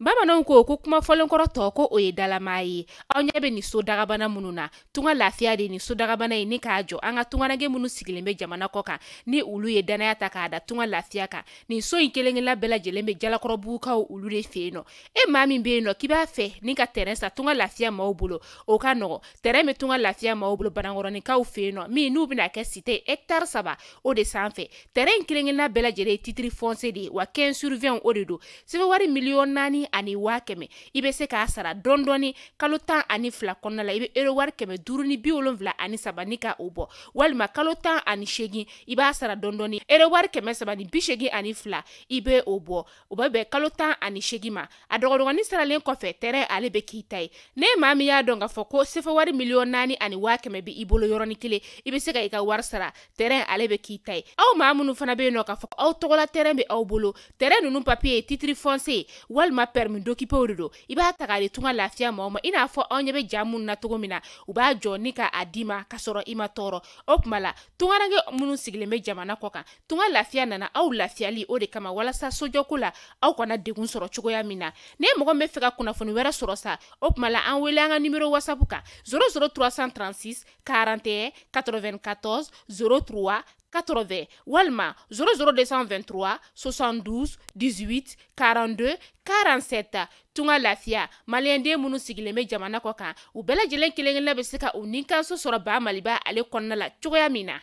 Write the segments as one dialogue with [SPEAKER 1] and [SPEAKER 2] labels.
[SPEAKER 1] Bamananw ko kuma fɔlen kɔrɔ tɔ ko o ye dalama ye. Aw ɲɛ bɛ ni so dagabana minnu na. Tunga lafiya de ni so dagabana ye ni k'a jɔ an ka tunganage minnu sigilen bɛ jamana kɔ kan ni olu ye danaya ta k'a da tunga lafiya kan. Nin so in kelen-kelenna bɛɛ lajɛlen bɛ jalakɔrɔbugukaw olu de fɛ yen nɔ. E maa min bɛ yen nɔ k'i b'a fɛ ni ka terrain sa tunga lafiya maaw bolo o ka nɔgɔ. Terrain bɛ tunga lafiya maaw bolo Banankɔrɔnikaw fɛ yen nɔ min n'u bɛna kɛ cité hectare 3 o de sanfɛ. Terrain in kelen-kelenna bɛɛ lajɛlen ye titre foncier de ye wa 15/20 o de don. Sɛbɛn wari miliyɔn 4 ani 500,000 i bɛ se k'a sara dɔɔni kalo 12 kɔnɔna la i bɛ euro wari 573 ni ka o bɔ walima kalo 18 i b'a sara dɔɔni euro wari 382 i bɛ o bɔ o bɛ bɛn kalo 18 ma a dɔgɔdɔgɔnin saralen kɔfɛ terrain ale bɛ k'i ta ye ne maa min y'a dɔn k'a fɔ ko sɛbɛn wari miliyɔn 4 ani 500,000 bɛ i bolo yɔrɔnin kelen i bɛ se ka i ka wari sara terrain ale bɛ k'i ta ye aw maa minnu fana bɛ yen nɔ k'a fɔ aw tɔgɔla terrain bɛ aw bolo terrain ninnu papier ye titre foncier walima permis d'occuper o de don i b'a ta k'a di tunga lafiya maaw ma i n'a fɔ aw ɲɛ bɛ ja minnu na cogo min na u b'a jɔ ni ka a di ma ka sɔrɔ i ma tɔɔrɔ o tuma la tunganage minnu sigilen bɛ jamana kɔ kan tunga lafiya nana aw lafiyali o de kama walasa sojɔko la aw kana degun sɔrɔ cogoya min na ne mɔgɔ min bɛ fɛ ka kunnafoni wɛrɛ sɔrɔ sa o tuma la an wele an ka numéro whatsapp kan 00336 41 94 03 80 walima 00223 72 18 42 47 tunga lafiya maliyɛnden minnu sigilen bɛ jamana kɔ kan u bɛɛ lajɛlen kelen-kelenna bɛ se ka u ni kanso sɔrɔ ba maliba ale kɔnɔna la cogoya min na.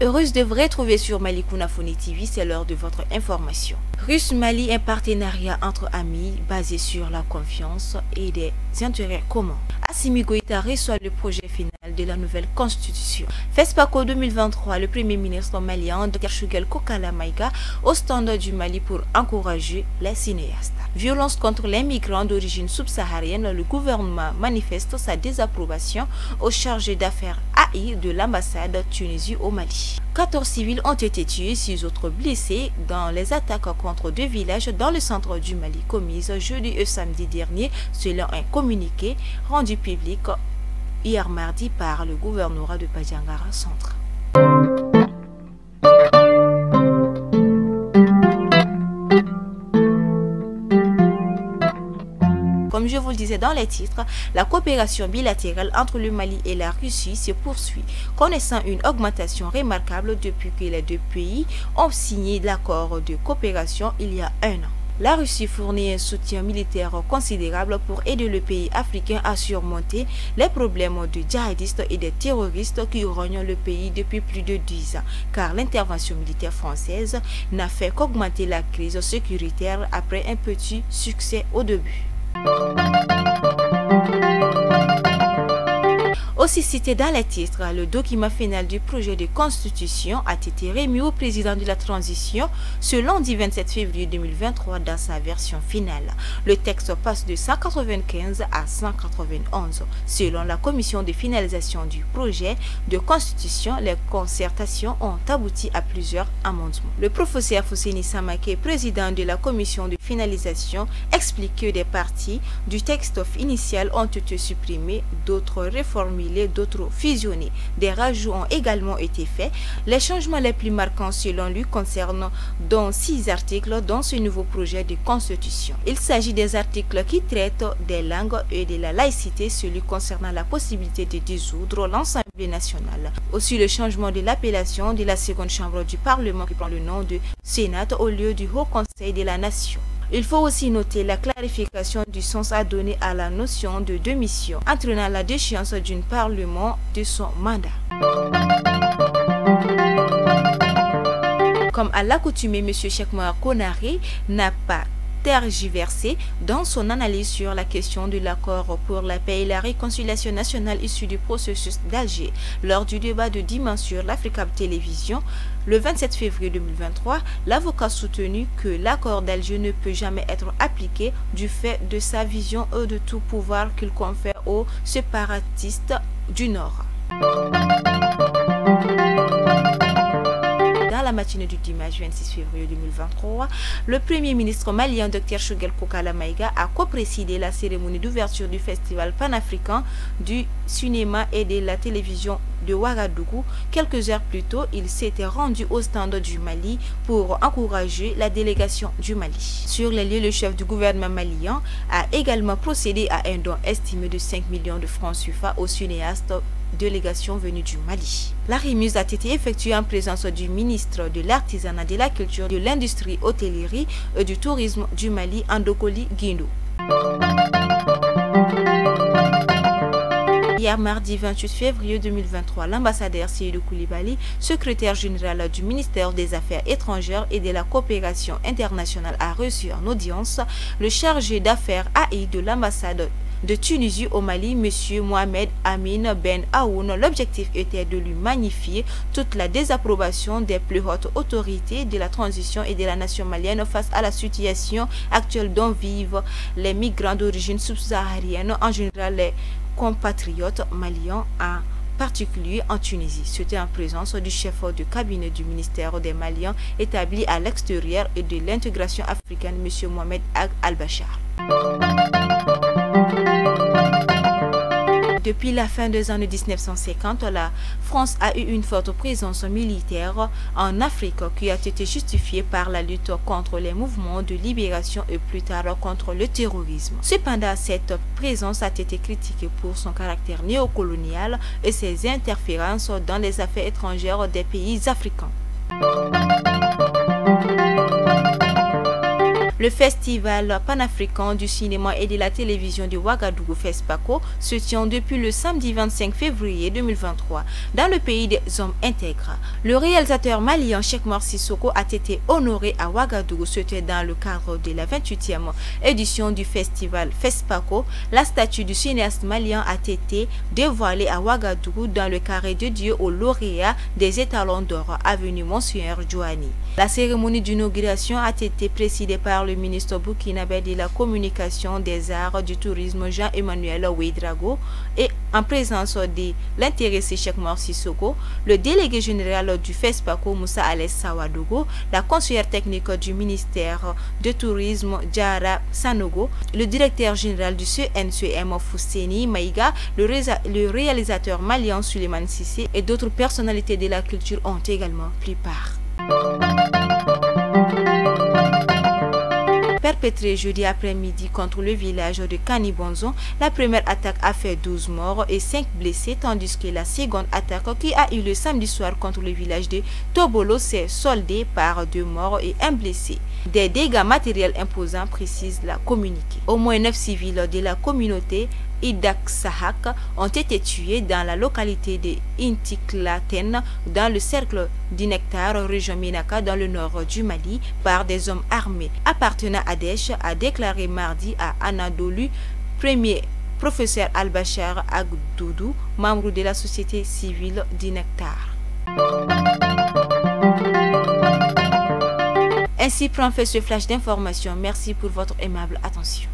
[SPEAKER 2] Heureuse de vous retrouver sur Mali Kunafoni TV, c'est l'heure de votre information. Russe-Mali, un partenariat entre amis basé sur la confiance et des intérêts communs. Assimi Goïta reçoit le projet final de la nouvelle constitution. FESPACO 2023, le premier ministre malien de Shugel Kokala Maïga au stand du Mali pour encourager les cinéastes. Violence contre les migrants d'origine subsaharienne, le gouvernement manifeste sa désapprobation au chargé d'affaires AI de l'ambassade Tunisie au Mali. 14 civils ont été tués, 6 autres blessés dans les attaques contre 2 villages dans le centre du Mali commises jeudi et samedi dernier selon un communiqué rendu public hier mardi par le gouvernorat de Padjangara Centre. Comme je vous le disais dans les titres, la coopération bilatérale entre le Mali et la Russie se poursuit, connaissant une augmentation remarquable depuis que les deux pays ont signé l'accord de coopération il y a un an. La Russie fournit un soutien militaire considérable pour aider le pays africain à surmonter les problèmes de djihadistes et des terroristes qui rognent le pays depuis plus de 10 ans, car l'intervention militaire française n'a fait qu'augmenter la crise sécuritaire après un petit succès au début. Aussi cité dans les titres, le document final du projet de constitution a été remis au président de la transition ce lundi 27 février 2023 dans sa version finale. Le texte passe de 195 à 191. Selon la commission de finalisation du projet de constitution, les concertations ont abouti à plusieurs amendements. Le professeur Fousséni Samake, président de la commission de finalisation, explique que des parties du texte initial ont été supprimées, d'autres réformées, d'autres fusionnés. Des rajouts ont également été faits. Les changements les plus marquants selon lui concernent dont 6 articles dans ce nouveau projet de constitution. Il s'agit des articles qui traitent des langues et de la laïcité, celui concernant la possibilité de dissoudre l'Assemblée nationale. Aussi le changement de l'appellation de la seconde chambre du Parlement qui prend le nom de Sénat au lieu du Haut Conseil de la Nation. Il faut aussi noter la clarification du sens à donner à la notion de démission, entraînant la déchéance d'un Parlement de son mandat. Comme à l'accoutumée, M. Chekmoa Konaré n'a pas tergiversé dans son analyse sur la question de l'accord pour la paix et la réconciliation nationale issue du processus d'Alger. Lors du débat de dimanche sur l'Africa Télévision, le 27 février 2023, l'avocat a soutenu que l'accord d'Alger ne peut jamais être appliqué du fait de sa vision et de tout pouvoir qu'il confère aux séparatistes du Nord. Dans la matinée du dimanche 26 février 2023, le Premier ministre malien Dr Choguel Kokala Maïga a co-présidé la cérémonie d'ouverture du Festival panafricain du cinéma et de la télévision de Ouagadougou. Quelques heures plus tôt, il s'était rendu au stand du Mali pour encourager la délégation du Mali. Sur les lieux, le chef du gouvernement malien a également procédé à un don estimé de 5 millions de francs CFA aux cinéastes délégation venue du Mali. La remise a été effectuée en présence du ministre de l'Artisanat, de la Culture, de l'Industrie, Hôtellerie et du Tourisme du Mali, Andokoli Guindo. Hier, mardi 28 février 2023, l'ambassadeur Seydou Koulibaly, secrétaire général du ministère des Affaires étrangères et de la coopération internationale, a reçu en audience le chargé d'affaires AI de l'ambassade de Tunisie au Mali, M. Mohamed Amin Ben Aoun. L'objectif était de lui magnifier toute la désapprobation des plus hautes autorités de la transition et de la nation malienne face à la situation actuelle dont vivent les migrants d'origine subsaharienne, en général les compatriotes maliens, en particulier en Tunisie. C'était en présence du chef de cabinet du ministère des Maliens établi à l'extérieur et de l'intégration africaine, M. Mohamed Al-Bachar. Depuis la fin des années 1950, la France a eu une forte présence militaire en Afrique qui a été justifiée par la lutte contre les mouvements de libération et plus tard contre le terrorisme. Cependant, cette présence a été critiquée pour son caractère néocolonial et ses interférences dans les affaires étrangères des pays africains. Le Festival panafricain du cinéma et de la télévision de Ouagadougou FESPACO se tient depuis le samedi 25 février 2023 dans le pays des hommes intègres. Le réalisateur malien Cheikh Mor Sissoko a été honoré à Ouagadougou. C'était dans le cadre de la 28e édition du festival FESPACO. La statue du cinéaste malien a été dévoilée à Ouagadougou dans le carré dédié au lauréat des étalons d'or avenue Monseigneur Djouani. La cérémonie d'inauguration a été présidée par le ministre burkinabé de la communication, des arts, du tourisme Jean-Emmanuel Ouedraogo et en présence de l'intéressé Cheikh Mor Sissoko, le délégué général du FESPACO Moussa Alès Sawadogo, la conseillère technique du ministère de tourisme Diara Sanogo, le directeur général du CNCM Fousseni Maïga, le réalisateur malien Suleiman Sissé et d'autres personnalités de la culture ont également pris part. Perpétrée jeudi après-midi contre le village de Kanibonzon, la première attaque a fait 12 morts et 5 blessés, tandis que la seconde attaque qui a eu le samedi soir contre le village de Tobolo s'est soldée par 2 morts et 1 blessé. Des dégâts matériels imposants, précise la communiqué. Au moins 9 civils de la communauté Idak Sahak ont été tués dans la localité de Intiklaten, dans le cercle d'Inektar, région Ménaka, dans le nord du Mali, par des hommes armés appartenant à Daesh, a déclaré mardi à Anadolu, premier professeur Al-Bachar Agdoudou, membre de la société civile d'Inektar. Ainsi prend fait ce flash d'information. Merci pour votre aimable attention.